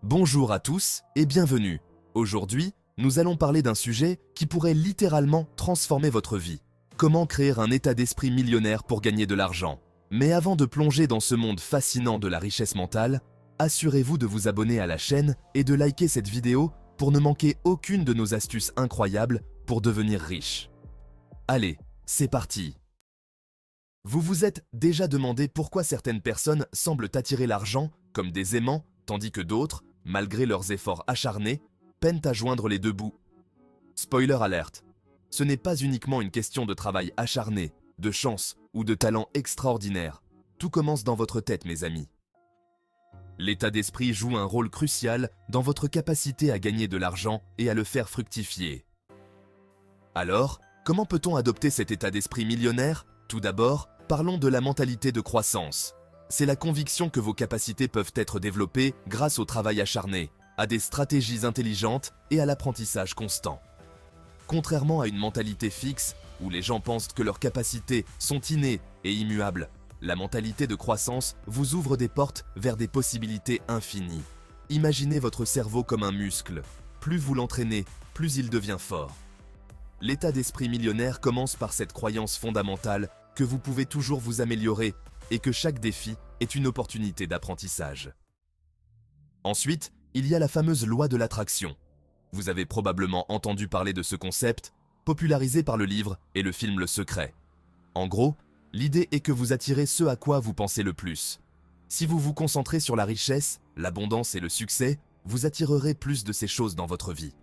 Bonjour à tous et bienvenue. Aujourd'hui, nous allons parler d'un sujet qui pourrait littéralement transformer votre vie. Comment créer un état d'esprit millionnaire pour gagner de l'argent. Mais avant de plonger dans ce monde fascinant de la richesse mentale, assurez-vous de vous abonner à la chaîne et de liker cette vidéo pour ne manquer aucune de nos astuces incroyables pour devenir riche. Allez, c'est parti! Vous vous êtes déjà demandé pourquoi certaines personnes semblent attirer l'argent comme des aimants, tandis que d'autres, malgré leurs efforts acharnés, peinent à joindre les deux bouts. Spoiler alert, ce n'est pas uniquement une question de travail acharné, de chance ou de talent extraordinaire. Tout commence dans votre tête, mes amis. L'état d'esprit joue un rôle crucial dans votre capacité à gagner de l'argent et à le faire fructifier. Alors, comment peut-on adopter cet état d'esprit millionnaire? Tout d'abord, parlons de la mentalité de croissance. C'est la conviction que vos capacités peuvent être développées grâce au travail acharné, à des stratégies intelligentes et à l'apprentissage constant. Contrairement à une mentalité fixe, où les gens pensent que leurs capacités sont innées et immuables, la mentalité de croissance vous ouvre des portes vers des possibilités infinies. Imaginez votre cerveau comme un muscle. Plus vous l'entraînez, plus il devient fort. L'état d'esprit millionnaire commence par cette croyance fondamentale que vous pouvez toujours vous améliorer et que chaque défi est une opportunité d'apprentissage. Ensuite, il y a la fameuse loi de l'attraction. Vous avez probablement entendu parler de ce concept, popularisé par le livre et le film Le Secret. En gros, l'idée est que vous attirez ce à quoi vous pensez le plus. Si vous vous concentrez sur la richesse, l'abondance et le succès, vous attirerez plus de ces choses dans votre vie.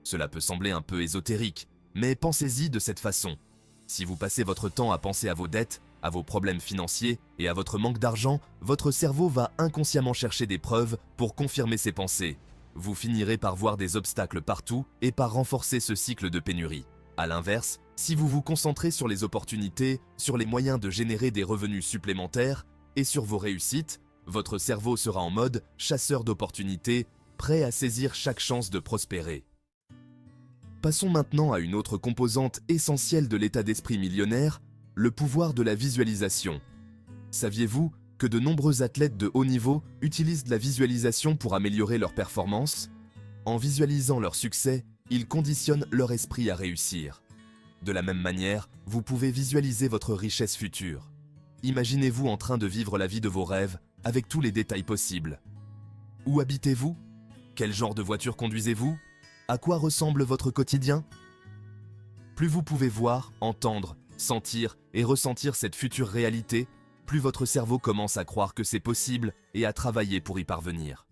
Cela peut sembler un peu ésotérique, mais pensez-y de cette façon. Si vous passez votre temps à penser à vos dettes, à vos problèmes financiers et à votre manque d'argent, votre cerveau va inconsciemment chercher des preuves pour confirmer ses pensées. Vous finirez par voir des obstacles partout et par renforcer ce cycle de pénurie. A l'inverse, si vous vous concentrez sur les opportunités, sur les moyens de générer des revenus supplémentaires et sur vos réussites, votre cerveau sera en mode chasseur d'opportunités, prêt à saisir chaque chance de prospérer. Passons maintenant à une autre composante essentielle de l'état d'esprit millionnaire, le pouvoir de la visualisation. Saviez-vous que de nombreux athlètes de haut niveau utilisent la visualisation pour améliorer leur performance? En visualisant leur succès, ils conditionnent leur esprit à réussir. De la même manière, vous pouvez visualiser votre richesse future. Imaginez-vous en train de vivre la vie de vos rêves avec tous les détails possibles. Où habitez-vous? Quel genre de voiture conduisez-vous? À quoi ressemble votre quotidien? Plus vous pouvez voir, entendre, sentir et ressentir cette future réalité, plus votre cerveau commence à croire que c'est possible et à travailler pour y parvenir.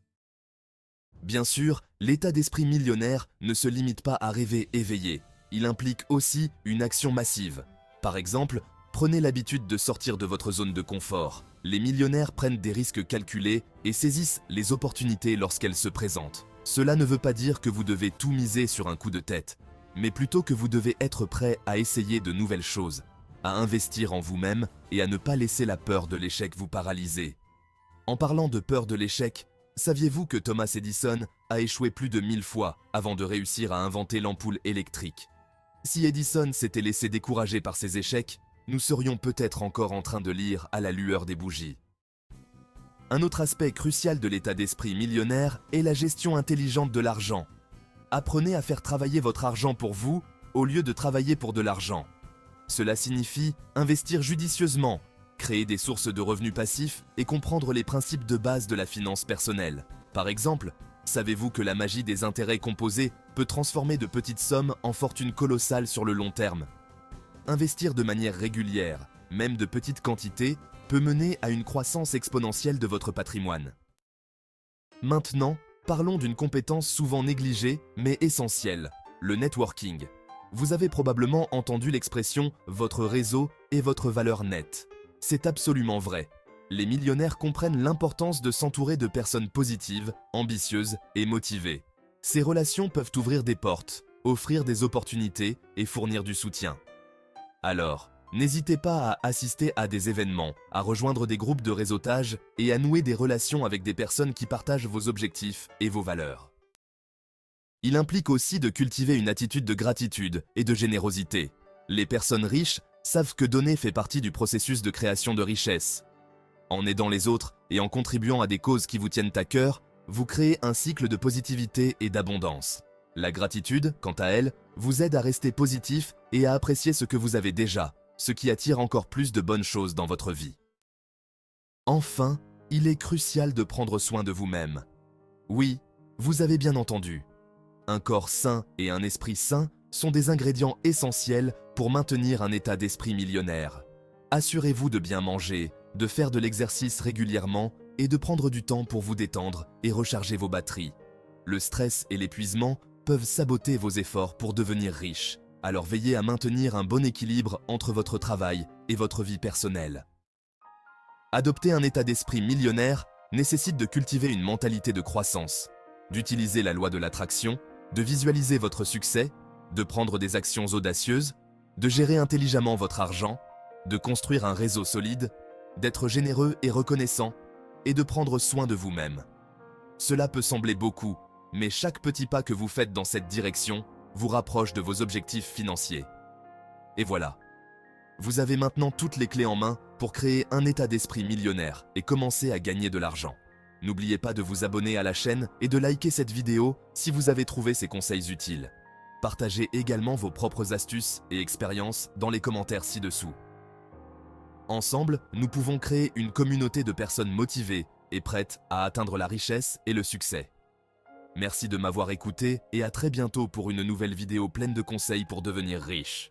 Bien sûr, l'état d'esprit millionnaire ne se limite pas à rêver éveillé. Il implique aussi une action massive. Par exemple, prenez l'habitude de sortir de votre zone de confort. Les millionnaires prennent des risques calculés et saisissent les opportunités lorsqu'elles se présentent. Cela ne veut pas dire que vous devez tout miser sur un coup de tête, mais plutôt que vous devez être prêt à essayer de nouvelles choses, à investir en vous-même et à ne pas laisser la peur de l'échec vous paralyser. En parlant de peur de l'échec, saviez-vous que Thomas Edison a échoué plus de 1000 fois avant de réussir à inventer l'ampoule électrique? Si Edison s'était laissé décourager par ses échecs, nous serions peut-être encore en train de lire à la lueur des bougies. Un autre aspect crucial de l'état d'esprit millionnaire est la gestion intelligente de l'argent. Apprenez à faire travailler votre argent pour vous au lieu de travailler pour de l'argent. Cela signifie investir judicieusement, créer des sources de revenus passifs et comprendre les principes de base de la finance personnelle. Par exemple, savez-vous que la magie des intérêts composés peut transformer de petites sommes en fortunes colossales sur le long terme? Investir de manière régulière, même de petites quantités, peut mener à une croissance exponentielle de votre patrimoine. Maintenant, parlons d'une compétence souvent négligée mais essentielle, le networking. Vous avez probablement entendu l'expression « votre réseau est votre valeur nette ». C'est absolument vrai. Les millionnaires comprennent l'importance de s'entourer de personnes positives, ambitieuses et motivées. Ces relations peuvent ouvrir des portes, offrir des opportunités et fournir du soutien. Alors, n'hésitez pas à assister à des événements, à rejoindre des groupes de réseautage et à nouer des relations avec des personnes qui partagent vos objectifs et vos valeurs. Il implique aussi de cultiver une attitude de gratitude et de générosité. Les personnes riches savent que donner fait partie du processus de création de richesse. En aidant les autres et en contribuant à des causes qui vous tiennent à cœur, vous créez un cycle de positivité et d'abondance. La gratitude, quant à elle, vous aide à rester positif et à apprécier ce que vous avez déjà, ce qui attire encore plus de bonnes choses dans votre vie. Enfin, il est crucial de prendre soin de vous-même. Oui, vous avez bien entendu. Un corps sain et un esprit sain sont des ingrédients essentiels pour maintenir un état d'esprit millionnaire. Assurez-vous de bien manger, de faire de l'exercice régulièrement et de prendre du temps pour vous détendre et recharger vos batteries. Le stress et l'épuisement peuvent saboter vos efforts pour devenir riche, alors veillez à maintenir un bon équilibre entre votre travail et votre vie personnelle. Adopter un état d'esprit millionnaire nécessite de cultiver une mentalité de croissance, d'utiliser la loi de l'attraction, de visualiser votre succès, de prendre des actions audacieuses, de gérer intelligemment votre argent, de construire un réseau solide, d'être généreux et reconnaissant, et de prendre soin de vous-même. Cela peut sembler beaucoup, mais chaque petit pas que vous faites dans cette direction vous rapproche de vos objectifs financiers. Et voilà. Vous avez maintenant toutes les clés en main pour créer un état d'esprit millionnaire et commencer à gagner de l'argent. N'oubliez pas de vous abonner à la chaîne et de liker cette vidéo si vous avez trouvé ces conseils utiles. Partagez également vos propres astuces et expériences dans les commentaires ci-dessous. Ensemble, nous pouvons créer une communauté de personnes motivées et prêtes à atteindre la richesse et le succès. Merci de m'avoir écouté et à très bientôt pour une nouvelle vidéo pleine de conseils pour devenir riche.